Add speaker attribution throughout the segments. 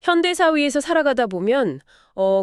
Speaker 1: 현대 사회에서 살아가다 보면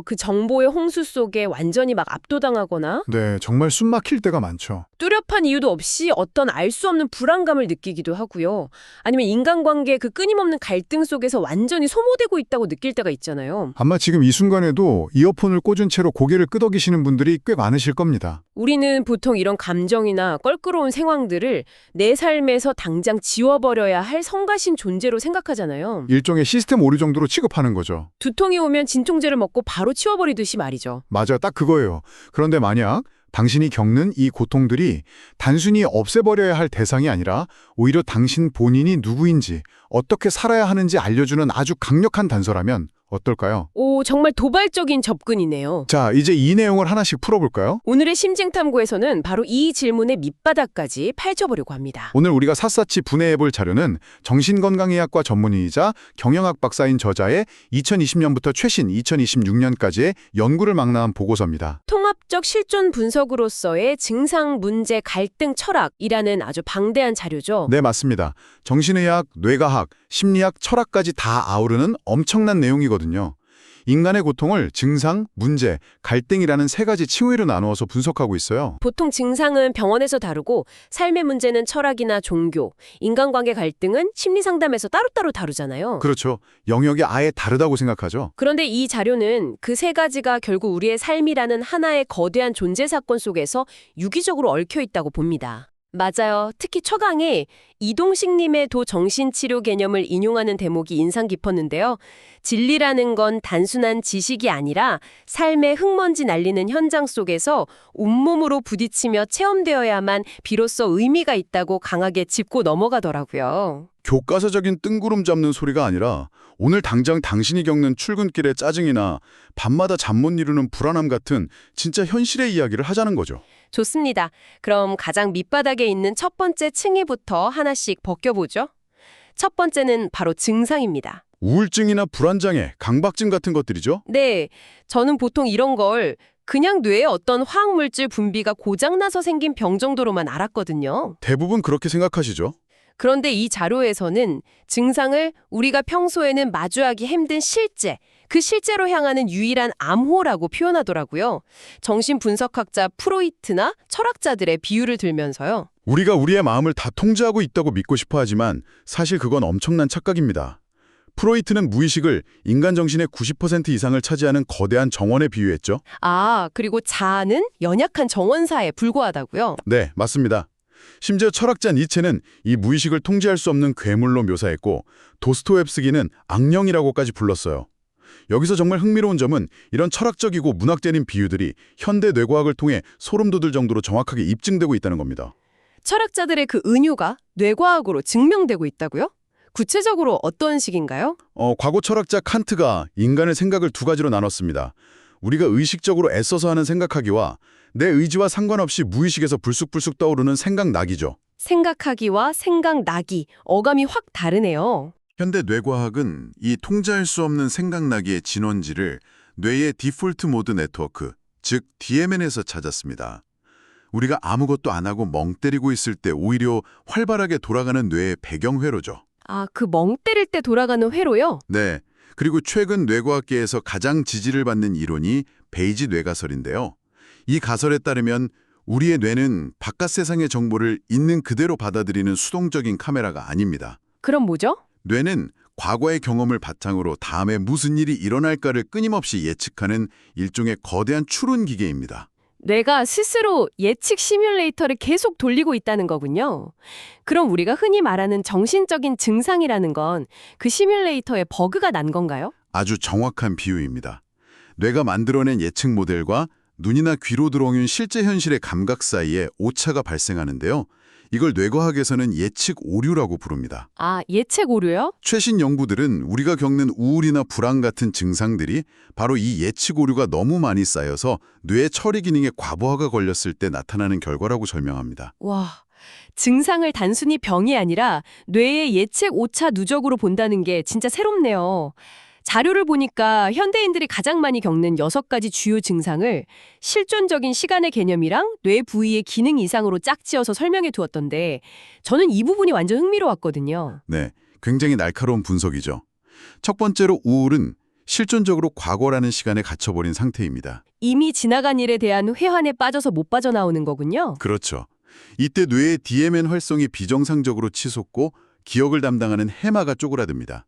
Speaker 1: 그 정보의 홍수 속에 완전히 막 압도당하거나
Speaker 2: 네, 정말 숨 막힐 때가 많죠.
Speaker 1: 뚜렷한 이유도 없이 어떤 알 수 없는 불안감을 느끼기도 하고요. 아니면 인간관계의 그 끊임없는 갈등 속에서 완전히 소모되고 있다고 느낄 때가 있잖아요.
Speaker 2: 아마 지금 이 순간에도 이어폰을 꽂은 채로 고개를 끄덕이시는 분들이 꽤 많으실 겁니다.
Speaker 1: 우리는 보통 이런 감정이나 껄끄러운 상황들을 내 삶에서 당장 지워버려야 할 성가신 존재로 생각하잖아요.
Speaker 2: 일종의 시스템 오류 정도로 취급하는 거죠.
Speaker 1: 두통이 오면 진통제를 먹고 바로 치워버리듯이 말이죠.
Speaker 2: 맞아요. 딱 그거예요. 그런데 만약 당신이 겪는 이 고통들이 단순히 없애버려야 할 대상이 아니라 오히려 당신 본인이 누구인지 어떻게 살아야 하는지 알려주는 아주 강력한 단서라면 어떨까요?
Speaker 1: 오, 정말 도발적인 접근이네요.
Speaker 2: 자, 이제 이 내용을 하나씩 풀어볼까요?
Speaker 1: 오늘의 심층탐구에서는 바로 이 질문의 밑바닥까지 파헤쳐보려고 합니다.
Speaker 2: 오늘 우리가 샅샅이 분해해볼 자료는 정신건강의학과 전문의이자 경영학 박사인 저자의 2020년부터 최신 2026년까지의 연구를 망라한 보고서입니다.
Speaker 1: 통합적 실존 분석으로서의 증상, 문제, 갈등, 철학이라는 아주 방대한 자료죠.
Speaker 2: 네, 맞습니다. 정신의학, 뇌과학, 심리학, 철학까지 다 아우르는 엄청난 내용이거든요. 인간의 고통을 증상, 문제, 갈등이라는 세 가지 칭의로 나누어서 분석하고 있어요.
Speaker 1: 보통 증상은 병원에서 다루고 삶의 문제는 철학이나 종교, 인간관계 갈등은 심리상담에서 따로따로 다루잖아요.
Speaker 2: 그렇죠. 영역이 아예 다르다고 생각하죠.
Speaker 1: 그런데 이 자료는 그 세 가지가 결국 우리의 삶이라는 하나의 거대한 존재 사건 속에서 유기적으로 얽혀 있다고 봅니다. 맞아요. 특히 처강에 이동식님의 도정신치료 개념을 인용하는 대목이 인상 깊었는데요. 진리라는 건 단순한 지식이 아니라 삶의 흙먼지 날리는 현장 속에서 온몸으로 부딪히며 체험되어야만 비로소 의미가 있다고 강하게 짚고 넘어가더라고요.
Speaker 2: 교과서적인 뜬구름 잡는 소리가 아니라 오늘 당장 당신이 겪는 출근길의 짜증이나 밤마다 잠 못 이루는 불안함 같은 진짜 현실의 이야기를 하자는 거죠.
Speaker 1: 좋습니다. 그럼 가장 밑바닥에 있는 첫 번째 층위부터 하나씩 벗겨보죠. 첫 번째는 바로 증상입니다.
Speaker 2: 우울증이나 불안장애, 강박증 같은 것들이죠.
Speaker 1: 네, 저는 보통 이런 걸 그냥 뇌에 어떤 화학물질 분비가 고장나서 생긴 병 정도로만 알았거든요.
Speaker 2: 대부분 그렇게 생각하시죠.
Speaker 1: 그런데 이 자료에서는 증상을 우리가 평소에는 마주하기 힘든 실제, 그 실제로 향하는 유일한 암호라고 표현하더라고요. 정신분석학자 프로이트나 철학자들의 비유를 들면서요.
Speaker 2: 우리가 우리의 마음을 다 통제하고 있다고 믿고 싶어 하지만 사실 그건 엄청난 착각입니다. 프로이트는 무의식을 인간 정신의 90% 이상을 차지하는 거대한 정원에 비유했죠.
Speaker 1: 아, 그리고 자아는 연약한 정원사에 불과하다고요?
Speaker 2: 네, 맞습니다. 심지어 철학자 니체는 이 무의식을 통제할 수 없는 괴물로 묘사했고 도스토옙스키는 악령이라고까지 불렀어요. 여기서 정말 흥미로운 점은 이런 철학적이고 문학적인 비유들이 현대 뇌과학을 통해 소름 돋을 정도로 정확하게 입증되고 있다는 겁니다.
Speaker 1: 철학자들의 그 은유가 뇌과학으로 증명되고 있다고요? 구체적으로 어떤 식인가요?
Speaker 2: 과거 철학자 칸트가 인간의 생각을 두 가지로 나눴습니다. 우리가 의식적으로 애써서 하는 생각하기와 내 의지와 상관없이 무의식에서 불쑥불쑥 떠오르는 생각나기죠.
Speaker 1: 생각하기와 생각나기, 어감이 확 다르네요.
Speaker 2: 현대 뇌과학은 이 통제할 수 없는 생각나기의 진원지를 뇌의 디폴트 모드 네트워크, 즉 DMN에서 찾았습니다. 우리가 아무것도 안 하고 멍 때리고 있을 때 오히려 활발하게 돌아가는 뇌의 배경회로죠.
Speaker 1: 아, 그 멍 때릴 때 돌아가는 회로요?
Speaker 2: 네. 그리고 최근 뇌과학계에서 가장 지지를 받는 이론이 베이지 뇌가설인데요. 이 가설에 따르면 우리의 뇌는 바깥 세상의 정보를 있는 그대로 받아들이는 수동적인 카메라가 아닙니다.
Speaker 1: 그럼 뭐죠?
Speaker 2: 뇌는 과거의 경험을 바탕으로 다음에 무슨 일이 일어날까를 끊임없이 예측하는 일종의 거대한 추론 기계입니다.
Speaker 1: 뇌가 스스로 예측 시뮬레이터를 계속 돌리고 있다는 거군요. 그럼 우리가 흔히 말하는 정신적인 증상이라는 건 그 시뮬레이터에 버그가 난 건가요?
Speaker 2: 아주 정확한 비유입니다. 뇌가 만들어낸 예측 모델과 눈이나 귀로 들어오는 실제 현실의 감각 사이에 오차가 발생하는데요. 이걸 뇌과학에서는 예측 오류라고 부릅니다.
Speaker 1: 아, 예측 오류요?
Speaker 2: 최신 연구들은 우리가 겪는 우울이나 불안 같은 증상들이 바로 이 예측 오류가 너무 많이 쌓여서 뇌 처리 기능에 과부하가 걸렸을 때 나타나는 결과라고 설명합니다.
Speaker 1: 와, 증상을 단순히 병이 아니라 뇌의 예측 오차 누적으로 본다는 게 진짜 새롭네요. 자료를 보니까 현대인들이 가장 많이 겪는 6가지 주요 증상을 실존적인 시간의 개념이랑 뇌 부위의 기능 이상으로 짝지어서 설명해 두었던데 저는 이 부분이 완전 흥미로웠거든요.
Speaker 2: 네, 굉장히 날카로운 분석이죠. 첫 번째로 우울은 실존적으로 과거라는 시간에 갇혀버린 상태입니다.
Speaker 1: 이미 지나간 일에 대한 회한에 빠져서 못 빠져나오는 거군요.
Speaker 2: 그렇죠. 이때 뇌의 DMN 활성이 비정상적으로 치솟고 기억을 담당하는 해마가 쪼그라듭니다.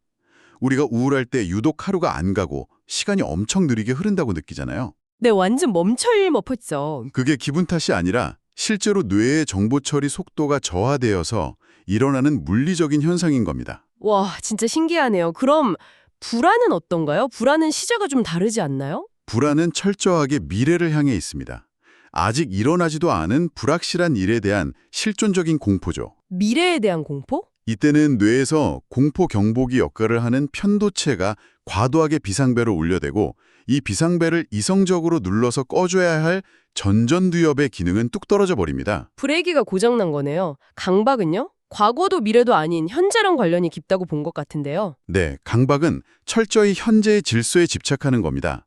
Speaker 2: 우리가 우울할 때 유독 하루가 안 가고 시간이 엄청 느리게 흐른다고 느끼잖아요.
Speaker 1: 네, 완전 멈춰일 멈췄죠.
Speaker 2: 그게 기분 탓이 아니라 실제로 뇌의 정보 처리 속도가 저하되어서 일어나는 물리적인 현상인 겁니다.
Speaker 1: 와, 진짜 신기하네요. 그럼 불안은 어떤가요? 불안은 시제가 좀 다르지 않나요?
Speaker 2: 불안은 철저하게 미래를 향해 있습니다. 아직 일어나지도 않은 불확실한 일에 대한 실존적인 공포죠.
Speaker 1: 미래에 대한 공포?
Speaker 2: 이때는 뇌에서 공포 경보기 역할을 하는 편도체가 과도하게 비상벨을 울려대고 이 비상벨을 이성적으로 눌러서 꺼줘야 할 전전두엽의 기능은 뚝 떨어져 버립니다.
Speaker 1: 브레이크가 고장난 거네요. 강박은요? 과거도 미래도 아닌 현재랑 관련이 깊다고 본 것 같은데요.
Speaker 2: 네, 강박은 철저히 현재의 질서에 집착하는 겁니다.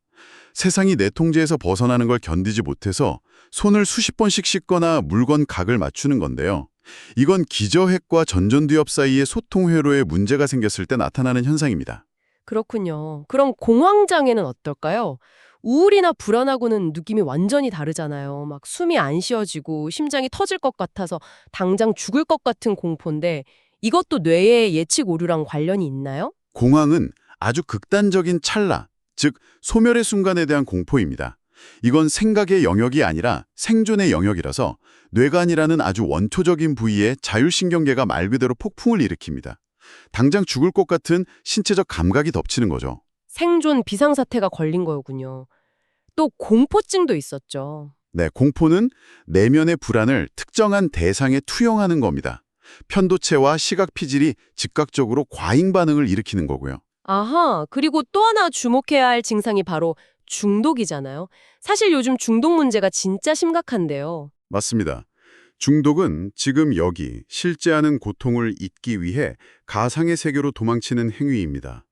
Speaker 2: 세상이 내 통제에서 벗어나는 걸 견디지 못해서 손을 수십 번씩 씻거나 물건 각을 맞추는 건데요. 이건 기저핵과 전전두엽 사이의 소통 회로에 문제가 생겼을 때 나타나는 현상입니다.
Speaker 1: 그렇군요. 그럼 공황장애는 어떨까요? 우울이나 불안하고는 느낌이 완전히 다르잖아요. 막 숨이 안 쉬어지고 심장이 터질 것 같아서 당장 죽을 것 같은 공포인데 이것도 뇌의 예측 오류랑 관련이 있나요?
Speaker 2: 공황은 아주 극단적인 찰나, 즉 소멸의 순간에 대한 공포입니다. 이건 생각의 영역이 아니라 생존의 영역이라서 뇌간이라는 아주 원초적인 부위에 자율신경계가 말 그대로 폭풍을 일으킵니다. 당장 죽을 것 같은 신체적 감각이 덮치는 거죠.
Speaker 1: 생존 비상사태가 걸린 거군요. 또 공포증도 있었죠.
Speaker 2: 네, 공포는 내면의 불안을 특정한 대상에 투영하는 겁니다. 편도체와 시각 피질이 즉각적으로 과잉 반응을 일으키는 거고요.
Speaker 1: 아하, 그리고 또 하나 주목해야 할 증상이 바로 중독이잖아요. 사실 요즘 중독 문제가 진짜 심각한데요.
Speaker 2: 맞습니다. 중독은 지금 여기 실제하는 고통을 잊기 위해 가상의 세계로 도망치는 행위입니다.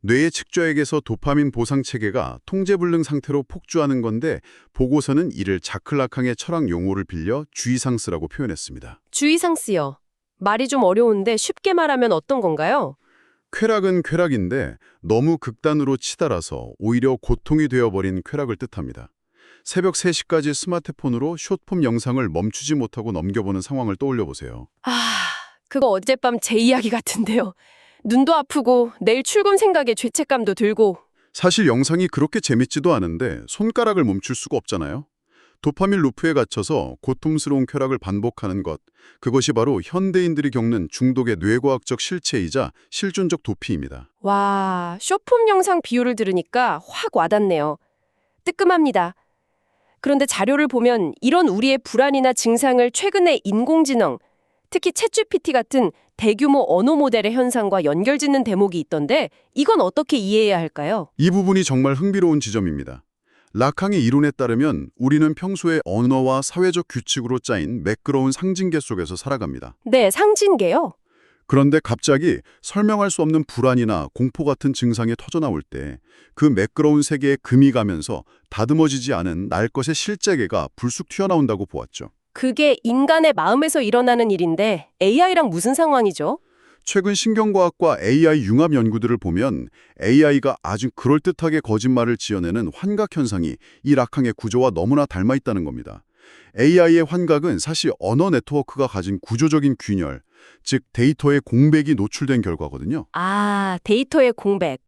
Speaker 2: 뇌의 측좌액에서 도파민 보상 체계가 통제불능 상태로 폭주하는 건데 보고서는 이를 자클라캉의 철학 용어를 빌려 주의상스라고 표현했습니다.
Speaker 1: 주의상스요. 말이 좀 어려운데 쉽게 말하면 어떤 건가요?
Speaker 2: 쾌락은 쾌락인데 너무 극단으로 치달아서 오히려 고통이 되어버린 쾌락을 뜻합니다. 새벽 3시까지 스마트폰으로 숏폼 영상을 멈추지 못하고 넘겨보는 상황을 떠올려 보세요.
Speaker 1: 그거 어젯밤 제 이야기 같은데요. 눈도 아프고 내일 출근 생각에 죄책감도 들고.
Speaker 2: 사실 영상이 그렇게 재밌지도 않은데 손가락을 멈출 수가 없잖아요. 도파민 루프에 갇혀서 고통스러운 쾌락을 반복하는 것, 그것이 바로 현대인들이 겪는 중독의 뇌과학적 실체이자 실존적 도피입니다.
Speaker 1: 와, 쇼폼 영상 비유를 들으니까 확 와닿네요. 뜨끔합니다. 그런데 자료를 보면 이런 우리의 불안이나 증상을 최근에 인공지능, 특히 챗GPT 같은 대규모 언어 모델의 현상과 연결짓는 대목이 있던데 이건 어떻게 이해해야 할까요?
Speaker 2: 이 부분이 정말 흥미로운 지점입니다. 라캉의 이론에 따르면 우리는 평소에 언어와 사회적 규칙으로 짜인 매끄러운 상징계 속에서 살아갑니다.
Speaker 1: 네, 상징계요.
Speaker 2: 그런데 갑자기 설명할 수 없는 불안이나 공포 같은 증상이 터져나올 때 그 매끄러운 세계에 금이 가면서 다듬어지지 않은 날 것의 실제계가 불쑥 튀어나온다고 보았죠.
Speaker 1: 그게 인간의 마음에서 일어나는 일인데 AI랑 무슨 상황이죠?
Speaker 2: 최근 신경과학과 AI 융합 연구들을 보면 AI가 아주 그럴듯하게 거짓말을 지어내는 환각 현상이 이 라캉의 구조와 너무나 닮아 있다는 겁니다. AI의 환각은 사실 언어 네트워크가 가진 구조적인 균열, 즉 데이터의 공백이 노출된 결과거든요.
Speaker 1: 아, 데이터의 공백.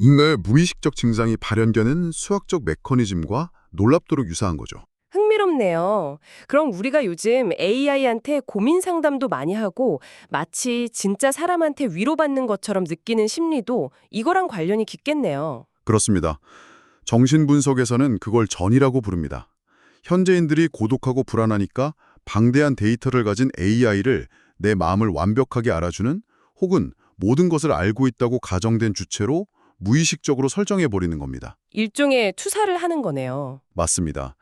Speaker 2: 인간의 무의식적 증상이 발현되는 수학적 메커니즘과 놀랍도록 유사한 거죠.
Speaker 1: 흥미롭네요. 그럼 우리가 요즘 AI한테 고민 상담도 많이 하고 마치 진짜 사람한테 위로받는 것처럼 느끼는 심리도 이거랑 관련이 깊겠네요.
Speaker 2: 그렇습니다. 정신분석에서는 그걸 전이라고 부릅니다. 현재인들이 고독하고 불안하니까 방대한 데이터를 가진 AI를 내 마음을 완벽하게 알아주는 혹은 모든 것을 알고 있다고 가정된 주체로 무의식적으로 설정해버리는 겁니다.
Speaker 1: 일종의 투사를 하는 거네요.
Speaker 2: 맞습니다.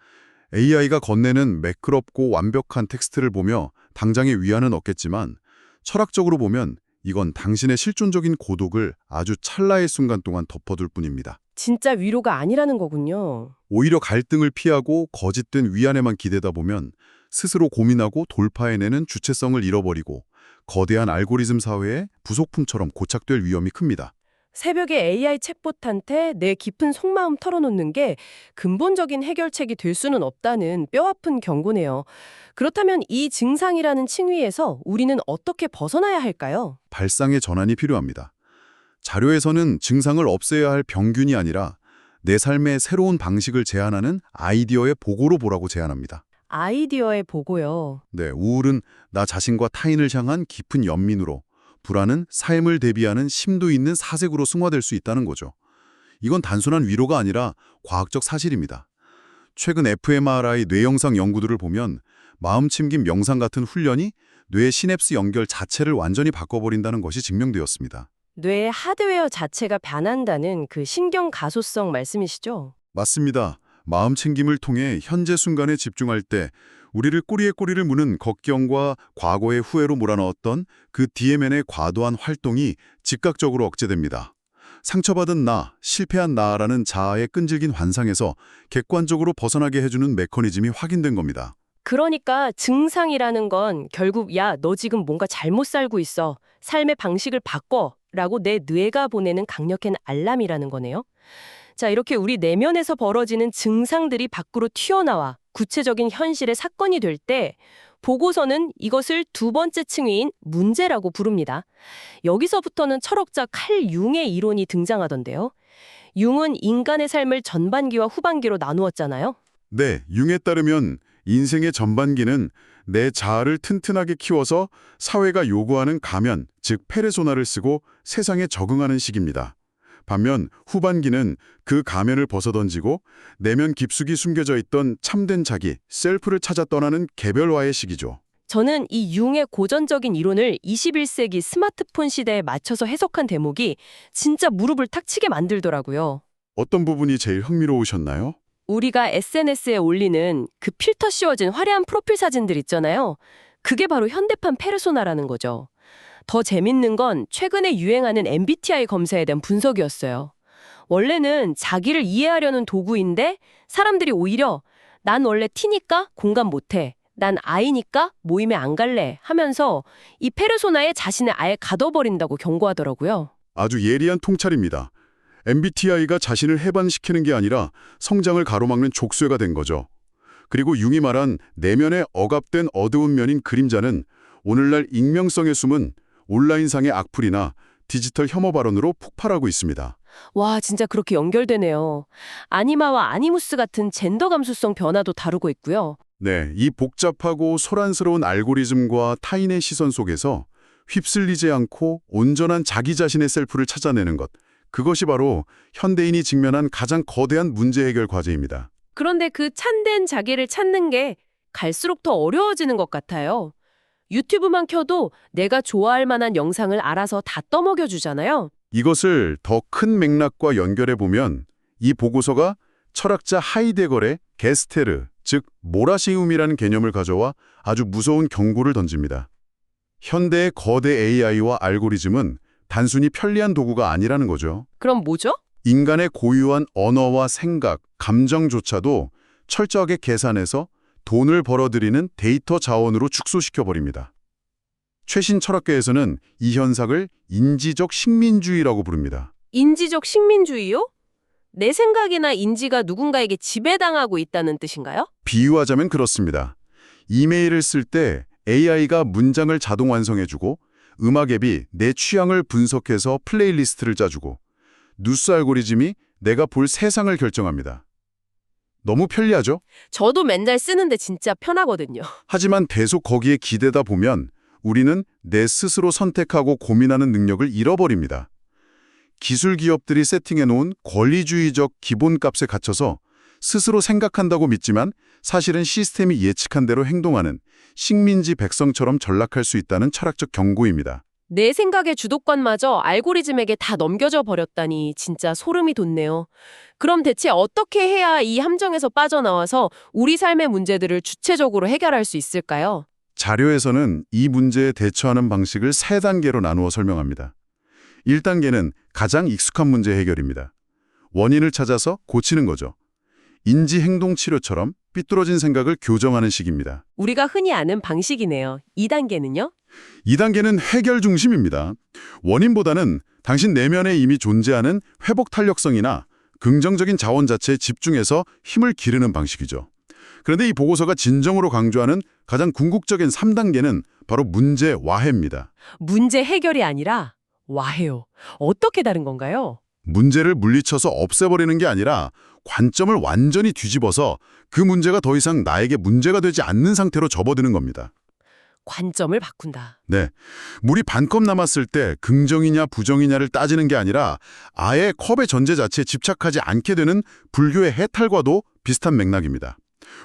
Speaker 2: AI가 건네는 매끄럽고 완벽한 텍스트를 보며 당장의 위안은 얻겠지만 철학적으로 보면 이건 당신의 실존적인 고독을 아주 찰나의 순간 동안 덮어둘 뿐입니다.
Speaker 1: 진짜 위로가 아니라는 거군요.
Speaker 2: 오히려 갈등을 피하고 거짓된 위안에만 기대다 보면 스스로 고민하고 돌파해내는 주체성을 잃어버리고 거대한 알고리즘 사회의 부속품처럼 고착될 위험이 큽니다.
Speaker 1: 새벽에 AI 챗봇한테 내 깊은 속마음 털어놓는 게 근본적인 해결책이 될 수는 없다는 뼈아픈 경고네요. 그렇다면 이 증상이라는 칭의에서 우리는 어떻게 벗어나야 할까요?
Speaker 2: 발상의 전환이 필요합니다. 자료에서는 증상을 없애야 할 병균이 아니라 내 삶의 새로운 방식을 제안하는 아이디어의 보고로 보라고 제안합니다.
Speaker 1: 아이디어의 보고요.
Speaker 2: 네, 우울은 나 자신과 타인을 향한 깊은 연민으로, 불안은 삶을 대비하는 심도 있는 사색으로 승화될 수 있다는 거죠. 이건 단순한 위로가 아니라 과학적 사실입니다. 최근 fMRI 뇌영상 연구들을 보면 마음 침김 명상 같은 훈련이 뇌 시냅스 연결 자체를 완전히 바꿔버린다는 것이 증명되었습니다.
Speaker 1: 뇌의 하드웨어 자체가 변한다는 그 신경 가소성 말씀이시죠?
Speaker 2: 맞습니다. 마음 챙김을 통해 현재 순간에 집중할 때 우리를 꼬리에 꼬리를 무는 걱정과 과거의 후회로 몰아넣었던 그 DMN의 과도한 활동이 즉각적으로 억제됩니다. 상처받은 나, 실패한 나라는 자아의 끈질긴 환상에서 객관적으로 벗어나게 해주는 메커니즘이 확인된 겁니다.
Speaker 1: 그러니까 증상이라는 건 결국 야, 너 지금 뭔가 잘못 살고 있어. 삶의 방식을 바꿔. 라고 내 뇌가 보내는 강력한 알람이라는 거네요. 자, 이렇게 우리 내면에서 벌어지는 증상들이 밖으로 튀어나와 구체적인 현실의 사건이 될 때 보고서는 이것을 두 번째 층위인 문제라고 부릅니다. 여기서부터는 철학자 칼 융의 이론이 등장하던데요. 융은 인간의 삶을 전반기와 후반기로 나누었잖아요.
Speaker 2: 네, 융에 따르면 인생의 전반기는 내 자아를 튼튼하게 키워서 사회가 요구하는 가면, 즉 페르소나를 쓰고 세상에 적응하는 시기입니다. 반면 후반기는 그 가면을 벗어던지고 내면 깊숙이 숨겨져 있던 참된 자기, 셀프를 찾아 떠나는 개별화의 시기죠.
Speaker 1: 저는 이 융의 고전적인 이론을 21세기 스마트폰 시대에 맞춰서 해석한 대목이 진짜 무릎을 탁 치게 만들더라고요.
Speaker 2: 어떤 부분이 제일 흥미로우셨나요?
Speaker 1: 우리가 SNS에 올리는 그 필터 씌워진 화려한 프로필 사진들 있잖아요. 그게 바로 현대판 페르소나라는 거죠. 더 재밌는 건 최근에 유행하는 MBTI 검사에 대한 분석이었어요. 원래는 자기를 이해하려는 도구인데 사람들이 오히려 난 원래 T니까 공감 못해. 난 I니까 모임에 안 갈래 하면서 이 페르소나에 자신을 아예 가둬버린다고 경고하더라고요.
Speaker 2: 아주 예리한 통찰입니다. MBTI가 자신을 해반시키는 게 아니라 성장을 가로막는 족쇄가 된 거죠. 그리고 융이 말한 내면에 억압된 어두운 면인 그림자는 오늘날 익명성의 숨은 온라인상의 악플이나 디지털 혐오 발언으로 폭발하고 있습니다.
Speaker 1: 와, 진짜 그렇게 연결되네요. 아니마와 아니무스 같은 젠더 감수성 변화도 다루고 있고요.
Speaker 2: 네, 이 복잡하고 소란스러운 알고리즘과 타인의 시선 속에서 휩쓸리지 않고 온전한 자기 자신의 셀프를 찾아내는 것. 그것이 바로 현대인이 직면한 가장 거대한 문제 해결 과제입니다.
Speaker 1: 그런데 그 참된 자기를 찾는 게 갈수록 더 어려워지는 것 같아요. 유튜브만 켜도 내가 좋아할 만한 영상을 알아서 다 떠먹여 주잖아요.
Speaker 2: 이것을 더 큰 맥락과 연결해 보면 이 보고서가 철학자 하이데거의 게스테르, 즉 모라시움이라는 개념을 가져와 아주 무서운 경고를 던집니다. 현대의 거대 AI와 알고리즘은 단순히 편리한 도구가 아니라는 거죠.
Speaker 1: 그럼 뭐죠?
Speaker 2: 인간의 고유한 언어와 생각, 감정조차도 철저하게 계산해서 돈을 벌어들이는 데이터 자원으로 축소시켜버립니다. 최신 철학계에서는 이 현상을 인지적 식민주의라고 부릅니다.
Speaker 1: 인지적 식민주의요? 내 생각이나 인지가 누군가에게 지배당하고 있다는 뜻인가요?
Speaker 2: 비유하자면 그렇습니다. 이메일을 쓸 때 AI가 문장을 자동 완성해주고 음악 앱이 내 취향을 분석해서 플레이리스트를 짜주고 뉴스 알고리즘이 내가 볼 세상을 결정합니다. 너무 편리하죠?
Speaker 1: 저도 맨날 쓰는데 진짜 편하거든요.
Speaker 2: 하지만 계속 거기에 기대다 보면 우리는 내 스스로 선택하고 고민하는 능력을 잃어버립니다. 기술 기업들이 세팅해놓은 권리주의적 기본값에 갇혀서 스스로 생각한다고 믿지만 사실은 시스템이 예측한 대로 행동하는 식민지 백성처럼 전락할 수 있다는 철학적 경고입니다.
Speaker 1: 내 생각의 주도권마저 알고리즘에게 다 넘겨져 버렸다니 진짜 소름이 돋네요. 그럼 대체 어떻게 해야 이 함정에서 빠져나와서 우리 삶의 문제들을 주체적으로 해결할 수 있을까요?
Speaker 2: 자료에서는 이 문제에 대처하는 방식을 3단계로 나누어 설명합니다. 1단계는 가장 익숙한 문제 해결입니다. 원인을 찾아서 고치는 거죠. 인지행동치료처럼 삐뚤어진 생각을 교정하는 식입니다.
Speaker 1: 우리가 흔히 아는 방식이네요. 2단계는요?
Speaker 2: 2단계는 해결 중심입니다. 원인보다는 당신 내면에 이미 존재하는 회복 탄력성이나 긍정적인 자원 자체에 집중해서 힘을 기르는 방식이죠. 그런데 이 보고서가 진정으로 강조하는 가장 궁극적인 3단계는 바로 문제 와해입니다.
Speaker 1: 문제 해결이 아니라 와해요. 어떻게 다른 건가요?
Speaker 2: 문제를 물리쳐서 없애버리는 게 아니라 관점을 완전히 뒤집어서 그 문제가 더 이상 나에게 문제가 되지 않는 상태로 접어드는 겁니다.
Speaker 1: 관점을 바꾼다.
Speaker 2: 네, 물이 반컵 남았을 때 긍정이냐 부정이냐를 따지는 게 아니라 아예 컵의 전제 자체에 집착하지 않게 되는 불교의 해탈과도 비슷한 맥락입니다.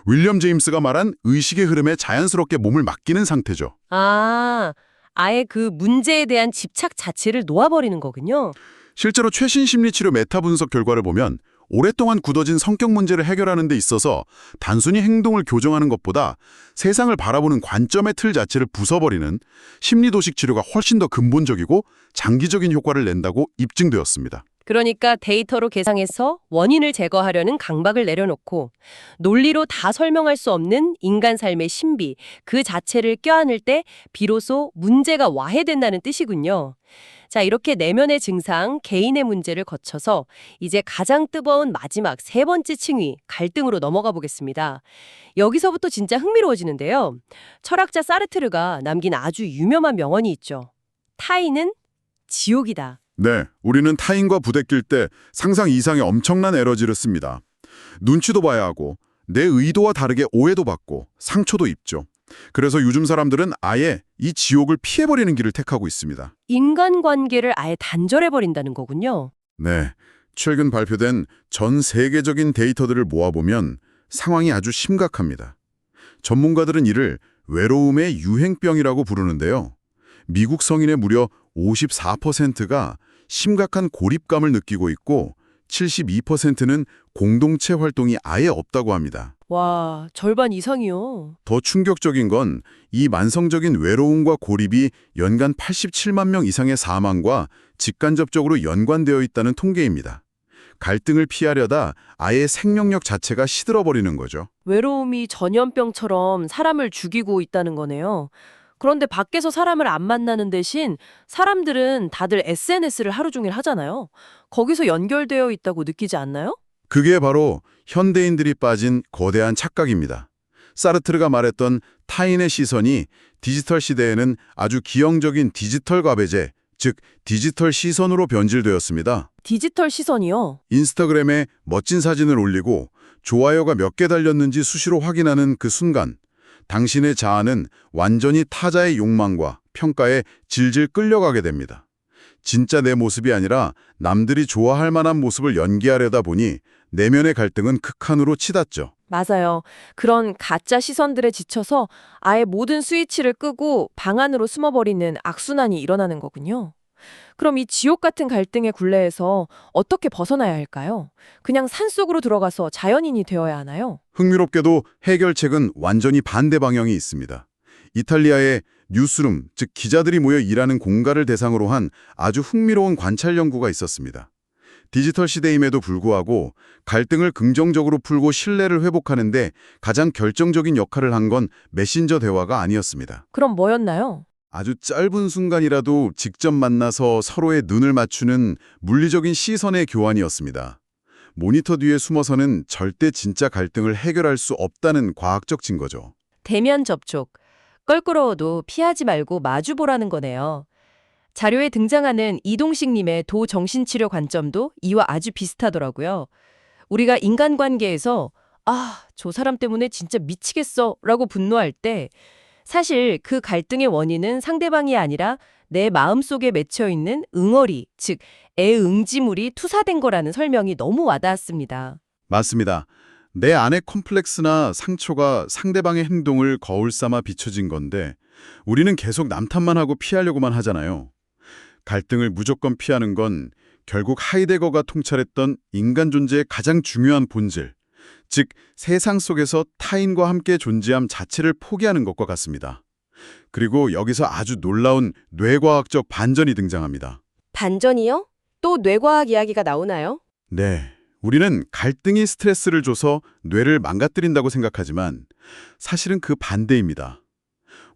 Speaker 2: 윌리엄 제임스가 말한 의식의 흐름에 자연스럽게 몸을 맡기는 상태죠.
Speaker 1: 아예 그 문제에 대한 집착 자체를 놓아버리는 거군요.
Speaker 2: 실제로 최신 심리치료 메타 분석 결과를 보면 오랫동안 굳어진 성격 문제를 해결하는 데 있어서 단순히 행동을 교정하는 것보다 세상을 바라보는 관점의 틀 자체를 부숴버리는 심리도식 치료가 훨씬 더 근본적이고 장기적인 효과를 낸다고 입증되었습니다.
Speaker 1: 그러니까 데이터로 계상해서 원인을 제거하려는 강박을 내려놓고 논리로 다 설명할 수 없는 인간 삶의 신비, 그 자체를 껴안을 때 비로소 문제가 와해된다는 뜻이군요. 자, 이렇게 내면의 증상, 개인의 문제를 거쳐서 이제 가장 뜨거운 마지막 3번째 층위, 갈등으로 넘어가 보겠습니다. 여기서부터 진짜 흥미로워지는데요. 철학자 사르트르가 남긴 아주 유명한 명언이 있죠. 타인은 지옥이다.
Speaker 2: 네, 우리는 타인과 부대낄 때 상상 이상의 엄청난 에너지를 씁니다. 눈치도 봐야 하고 내 의도와 다르게 오해도 받고 상처도 입죠. 그래서 요즘 사람들은 아예 이 지옥을 피해버리는 길을 택하고 있습니다.
Speaker 1: 인간관계를 아예 단절해버린다는 거군요.
Speaker 2: 네, 최근 발표된 전 세계적인 데이터들을 모아보면 상황이 아주 심각합니다. 전문가들은 이를 외로움의 유행병이라고 부르는데요. 미국 성인의 무려 54%가 심각한 고립감을 느끼고 있고 72%는 공동체 활동이 아예 없다고 합니다.
Speaker 1: 와, 절반 이상이요.
Speaker 2: 더 충격적인 건 이 만성적인 외로움과 고립이 연간 87만 명 이상의 사망과 직간접적으로 연관되어 있다는 통계입니다. 갈등을 피하려다 아예 생명력 자체가 시들어버리는 거죠.
Speaker 1: 외로움이 전염병처럼 사람을 죽이고 있다는 거네요. 그런데 밖에서 사람을 안 만나는 대신 사람들은 다들 SNS를 하루 종일 하잖아요. 거기서 연결되어 있다고 느끼지 않나요?
Speaker 2: 그게 바로 현대인들이 빠진 거대한 착각입니다. 사르트르가 말했던 타인의 시선이 디지털 시대에는 아주 기형적인 디지털 과배제, 즉 디지털 시선으로 변질되었습니다.
Speaker 1: 디지털 시선이요?
Speaker 2: 인스타그램에 멋진 사진을 올리고 좋아요가 몇 개 달렸는지 수시로 확인하는 그 순간 당신의 자아는 완전히 타자의 욕망과 평가에 질질 끌려가게 됩니다. 진짜 내 모습이 아니라 남들이 좋아할 만한 모습을 연기하려다 보니 내면의 갈등은 극한으로 치닫죠.
Speaker 1: 맞아요. 그런 가짜 시선들에 지쳐서 아예 모든 스위치를 끄고 방 안으로 숨어버리는 악순환이 일어나는 거군요. 그럼 이 지옥 같은 갈등의 굴레에서 어떻게 벗어나야 할까요? 그냥 산속으로 들어가서 자연인이 되어야 하나요?
Speaker 2: 흥미롭게도 해결책은 완전히 반대 방향이 있습니다. 이탈리아의 뉴스룸, 즉 기자들이 모여 일하는 공간을 대상으로 한 아주 흥미로운 관찰 연구가 있었습니다. 디지털 시대임에도 불구하고 갈등을 긍정적으로 풀고 신뢰를 회복하는 데 가장 결정적인 역할을 한 건 메신저 대화가 아니었습니다.
Speaker 1: 그럼 뭐였나요?
Speaker 2: 아주 짧은 순간이라도 직접 만나서 서로의 눈을 맞추는 물리적인 시선의 교환이었습니다. 모니터 뒤에 숨어서는 절대 진짜 갈등을 해결할 수 없다는 과학적 증거죠.
Speaker 1: 대면 접촉. 껄끄러워도 피하지 말고 마주보라는 거네요. 자료에 등장하는 이동식님의 도정신치료 관점도 이와 아주 비슷하더라고요. 우리가 인간관계에서 저 사람 때문에 진짜 미치겠어 라고 분노할 때 사실 그 갈등의 원인은 상대방이 아니라 내 마음속에 맺혀있는 응어리, 즉 애응지물이 투사된 거라는 설명이 너무 와닿았습니다.
Speaker 2: 맞습니다. 내 안의 컴플렉스나 상처가 상대방의 행동을 거울 삼아 비춰진 건데 우리는 계속 남 탓만 하고 피하려고만 하잖아요. 갈등을 무조건 피하는 건 결국 하이데거가 통찰했던 인간 존재의 가장 중요한 본질, 즉 세상 속에서 타인과 함께 존재함 자체를 포기하는 것과 같습니다. 그리고 여기서 아주 놀라운 뇌과학적 반전이 등장합니다.
Speaker 1: 반전이요? 또 뇌과학 이야기가 나오나요?
Speaker 2: 네, 우리는 갈등이 스트레스를 줘서 뇌를 망가뜨린다고 생각하지만 사실은 그 반대입니다.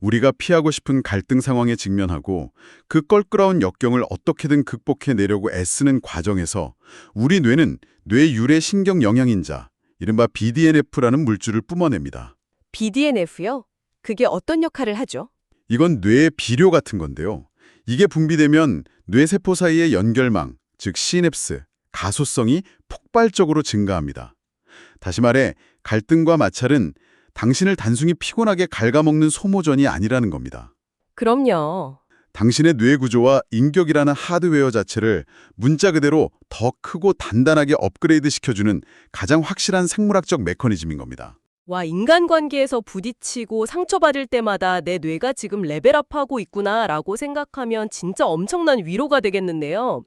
Speaker 2: 우리가 피하고 싶은 갈등 상황에 직면하고 그 껄끄러운 역경을 어떻게든 극복해내려고 애쓰는 과정에서 우리 뇌는 뇌 유래 신경 영양인자, 이른바 BDNF라는 물질을 뿜어냅니다.
Speaker 1: BDNF요? 그게 어떤 역할을 하죠?
Speaker 2: 이건 뇌의 비료 같은 건데요. 이게 분비되면 뇌세포 사이의 연결망, 즉 시냅스, 가소성이 폭발적으로 증가합니다. 다시 말해 갈등과 마찰은 당신을 단순히 피곤하게 갉아먹는 소모전이 아니라는 겁니다.
Speaker 1: 그럼요.
Speaker 2: 당신의 뇌 구조와 인격이라는 하드웨어 자체를 문자 그대로 더 크고 단단하게 업그레이드 시켜주는 가장 확실한 생물학적 메커니즘인 겁니다.
Speaker 3: 와, 인간관계에서 부딪히고 상처받을 때마다 내 뇌가 지금 레벨업하고 있구나라고 생각하면 진짜 엄청난 위로가 되겠는데요.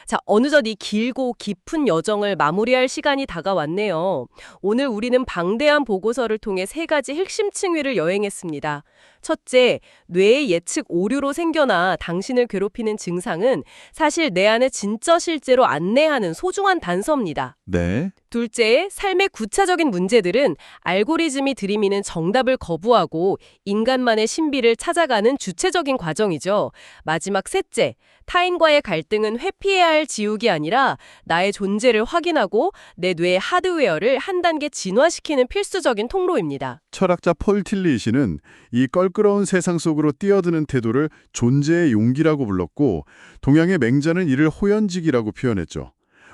Speaker 3: 자, 어느덧 이 길고 깊은 여정을 마무리할 시간이 다가왔네요. 오늘 우리는 방대한 보고서를 통해 3가지 핵심 층위를 여행했습니다. 첫째, 뇌의 예측 오류로 생겨나 당신을 괴롭히는 증상은 사실 내 안에 진짜 실제로 안내하는 소중한 단서입니다.
Speaker 2: 네.
Speaker 3: 둘째, 삶의 구체적인 문제들은 알고리즘이 들이미는 정답을 거부하고 인간만의 신비를 찾아가는 주체적인 과정이죠. 마지막 셋째, 타인과의 갈등은 회피해야 할 지옥이 아니라 나의 존재를 확인하고 내 뇌의 하드웨어를 한 단계 진화시키는 필수적인 통로입니다.
Speaker 2: 철학자 폴 틸리시는 이 껄끄러운 세상 속으로 뛰어드는 태도를 존재의 용기라고 불렀고, 동양의 맹자는 이를 호연직이라고 표현했죠.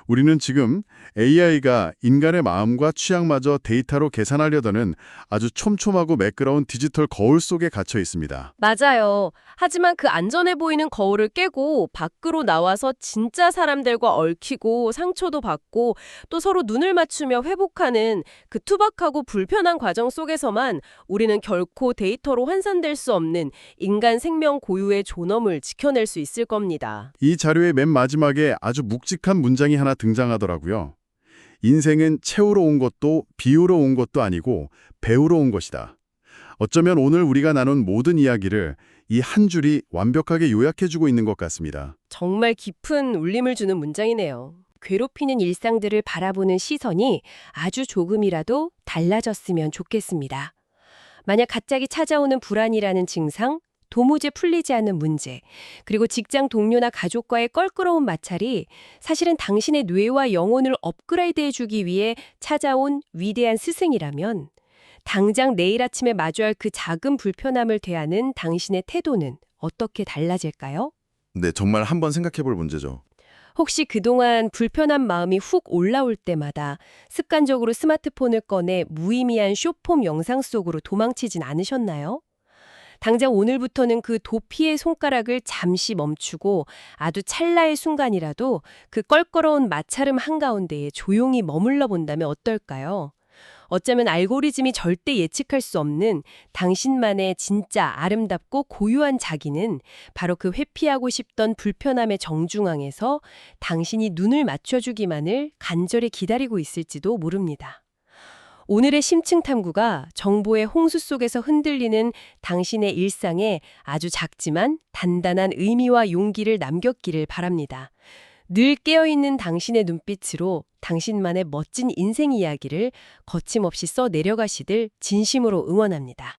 Speaker 2: 우리는 지금 AI가 인간의 마음과 취향마저 데이터로 계산하려다는 아주 촘촘하고 매끄러운 디지털 거울 속에 갇혀 있습니다.
Speaker 3: 맞아요. 하지만 그 안전해 보이는 거울을 깨고 밖으로 나와서 진짜 사람들과 얽히고 상처도 받고 또 서로 눈을 맞추며 회복하는 그 투박하고 불편한 과정 속에서만 우리는 결코 데이터로 환산될 수 없는 인간 생명 고유의 존엄을 지켜낼 수 있을 겁니다.
Speaker 2: 이 자료의 맨 마지막에 아주 묵직한 문장이 하나 등장하더라고요. 인생은 채우러 온 것도 비우러 온 것도 아니고 배우러 온 것이다. 어쩌면 오늘 우리가 나눈 모든 이야기를 이 한 줄이 완벽하게 요약해주고 있는 것 같습니다.
Speaker 3: 정말 깊은 울림을 주는 문장이네요.
Speaker 1: 괴롭히는 일상들을 바라보는 시선이 아주 조금이라도 달라졌으면 좋겠습니다. 만약 갑자기 찾아오는 불안이라는 증상, 도무지 풀리지 않는 문제, 그리고 직장 동료나 가족과의 껄끄러운 마찰이 사실은 당신의 뇌와 영혼을 업그레이드해주기 위해 찾아온 위대한 스승이라면 당장 내일 아침에 마주할 그 작은 불편함을 대하는 당신의 태도는 어떻게 달라질까요?
Speaker 2: 네, 정말 한번 생각해 볼 문제죠.
Speaker 1: 혹시 그동안 불편한 마음이 훅 올라올 때마다 습관적으로 스마트폰을 꺼내 무의미한 숏폼 영상 속으로 도망치진 않으셨나요? 당장 오늘부터는 그 도피의 손가락을 잠시 멈추고 아주 찰나의 순간이라도 그 껄끄러운 마찰음 한가운데에 조용히 머물러 본다면 어떨까요? 어쩌면 알고리즘이 절대 예측할 수 없는 당신만의 진짜 아름답고 고유한 자기는 바로 그 회피하고 싶던 불편함의 정중앙에서 당신이 눈을 맞춰주기만을 간절히 기다리고 있을지도 모릅니다. 오늘의 심층 탐구가 정보의 홍수 속에서 흔들리는 당신의 일상에 아주 작지만 단단한 의미와 용기를 남겼기를 바랍니다. 늘 깨어있는 당신의 눈빛으로 당신만의 멋진 인생 이야기를 거침없이 써 내려가시길 진심으로 응원합니다.